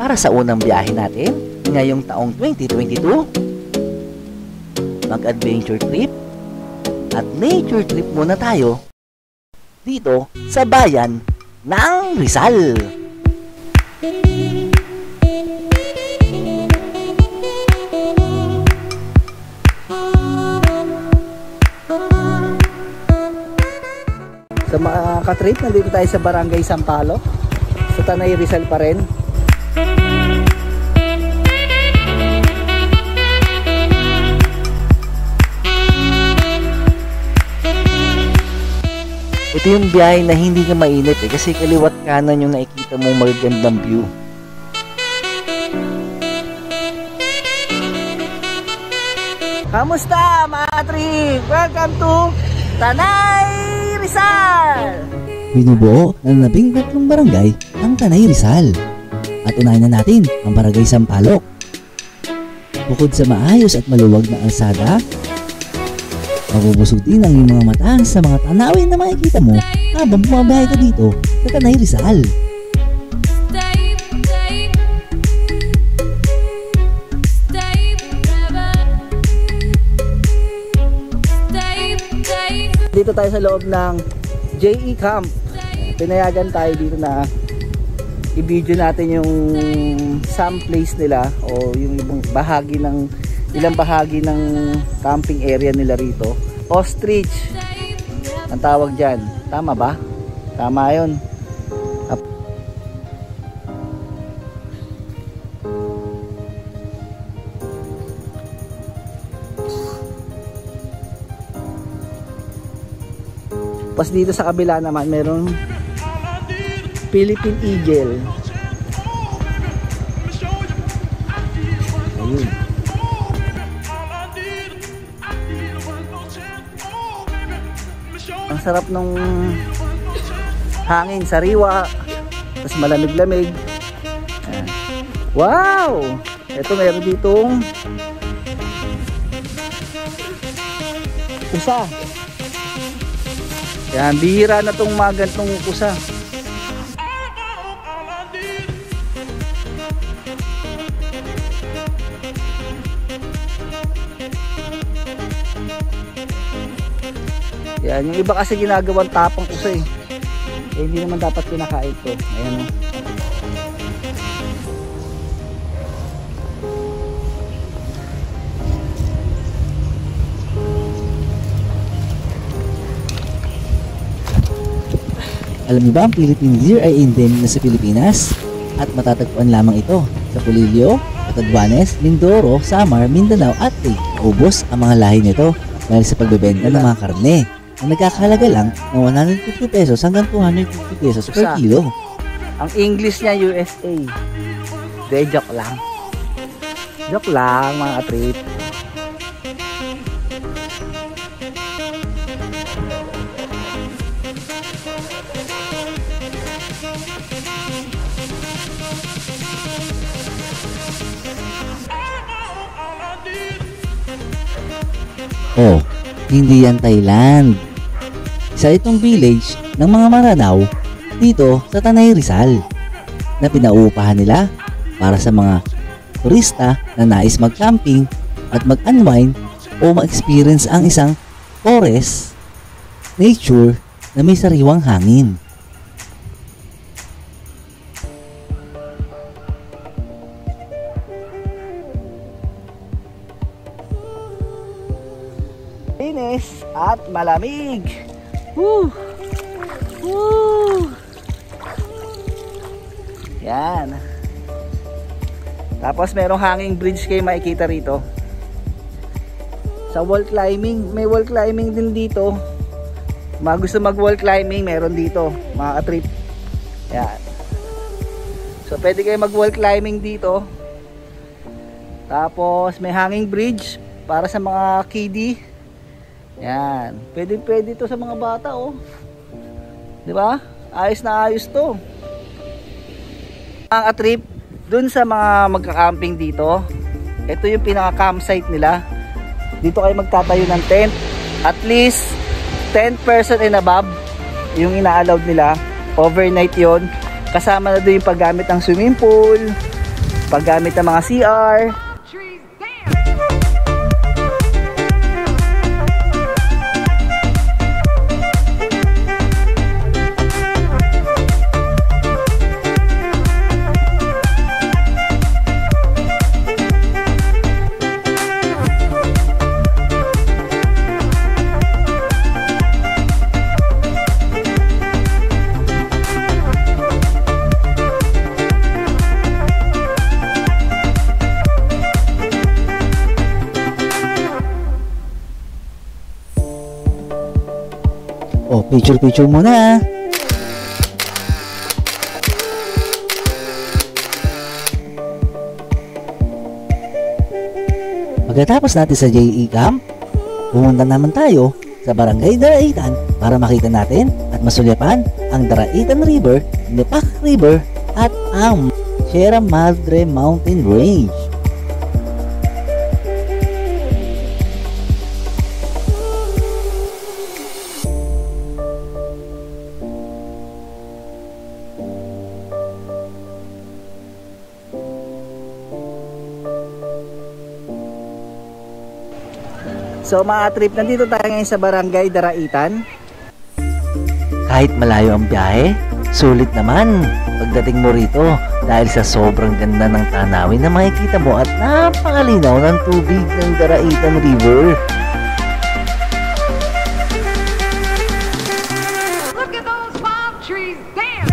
para sa unang biyahe natin ngayong taong 2022. Mag-adventure trip at nature trip muna tayo dito sa bayan ng Rizal. Sa mga katrip, nandito tayo sa Barangay Sampaloc, sa Tanay Rizal pa rin. Ito yung biyahe na hindi ka mainit kasi kaliwat kanan yung nakikita mong magagandang view. Kamusta mga trip? Welcome to Tanay Rizal! Binubuo ng 13 barangay ang Tanay Rizal. At unahin na natin ang Barangay Sampaloc. Bukod sa maayos at maluwag na alsada, mabubusog din ang iyong mga mata sa mga tanawin na makikita mo habang bumabiyahe ka dito sa Tanay Rizal. Dito tayo sa loob ng JE Camp. Pinayagan tayo dito na i-video natin yung some place nila o yung ibang bahagi ng ilang bahagi ng camping area nila rito. Ostrich ang tawag dyan. Tama ba? Tama yun. Pas dito sa kabila naman meron Philippine Eagle. Ayun. Ang sarap nung hangin, sariwa, tapos malamig-lamig. Wow! Ito meron ditong usa. Yan, bihira na tong mga gantong kusa. Yan, yung iba kasi ginagawang tapang kusa eh. Hindi naman dapat kinakain to. Ayan o. Alam niyo ba ang Philippine deer ay endemic na sa Pilipinas at matatagpuan lamang ito sa Polillo, Catanduanes, Mindoro, Samar, Mindanao at ubos ang mga lahi nito dahil sa pagbebenta ng mga karne na nagkakahalaga lang ng 150 pesos hanggang 250 pesos per kilo. Ang English niya USA. De, joke lang. Joke lang mga trip. Oh, hindi yan Thailand. Isa itong village ng mga Maranao dito sa Tanay Rizal na pinauupahan nila para sa mga turista na nais mag-camping at mag-unwind o ma-experience ang isang forest nature na may sariwang hangin. Linis at malamig. Woo! Woo! Yan. Tapos merong hanging bridge kayo makikita rito. Sa wall climbing, may wall climbing din dito. Mga gusto mag wall climbing, meron dito, mga ka-trip. Yan. So pwede kayo mag wall climbing dito. Tapos may hanging bridge para sa mga kiddie. Yan, pwede to sa mga bata oh. 'Di ba? Ayos na ayos to. Ang trip dun sa mga magka-camping dito. Ito yung pinaka-campsite nila. Dito kayo magtatayo ng tent. At least 10 person and above yung ina-allowed nila. Overnight 'yon. Kasama na doon yung paggamit ng swimming pool, paggamit ng mga CR. O, picture muna. Pagkatapos natin sa JE Camp, pumunta naman tayo sa Barangay Daraitan para makita natin at masulyapan ang Daraitan River, Nipak River at ang Sierra Madre Mountain Range. So mga trip, nandito tayo ngayon sa Barangay Daraitan. Kahit malayo ang biyahe, sulit naman pagdating mo rito dahil sa sobrang ganda ng tanawin na makikita mo at napakalinaw ng tubig ng Daraitan River. Look at those palm trees dance!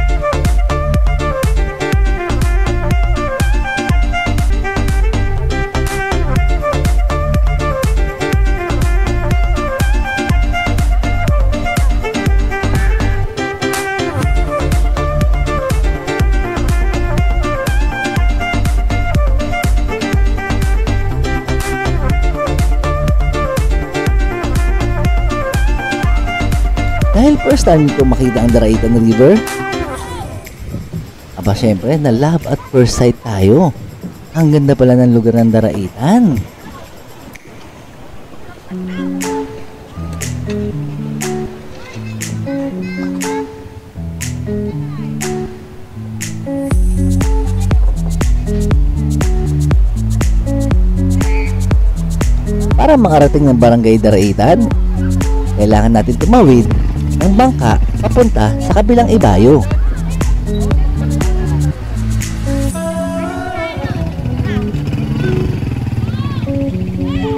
Dahil first time ko makita ang Daraitan River, aba syempre na love at first sight tayo. Ang ganda pala ng lugar ng Daraitan. Para makarating ng Barangay Daraitan, kailangan natin tumawid ng bangka papunta sa kabilang ibayo.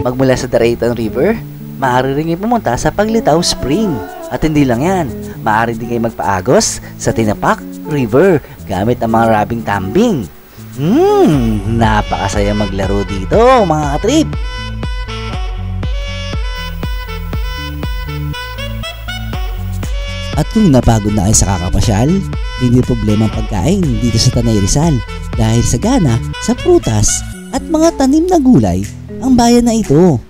Magmula sa Daraitan River, maaari rin kayo pumunta sa Paglitaw Spring. At hindi lang yan, maaari din kayo magpaagos sa Tinapak River gamit ang mga rabing tambing. Napakasaya maglaro dito mga katrip. At kung napagod na kayo sa kakapasyal, hindi problema ang pagkain dito sa Tanay Rizal dahil sagana sa prutas at mga tanim na gulay ang bayan na ito.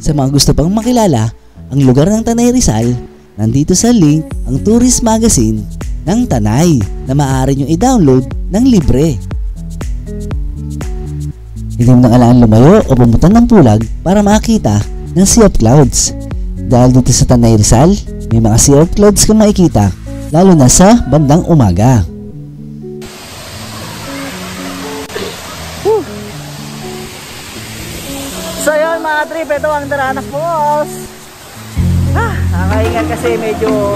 Sa mga gusto pang makilala ang lugar ng Tanay Rizal, nandito sa link ang tourist magazine ng Tanay na maaari nyo i-download ng libre. Hindi mo na kailangan lumayo o pumunta ng Pulag para makita ng Sea of Clouds. Dahil dito sa Tanay Rizal, may mga sea of clouds kang makikita, lalo na sa bandang umaga. So yun mga trip, ito ang Darana Falls. Nakakaingat kasi medyo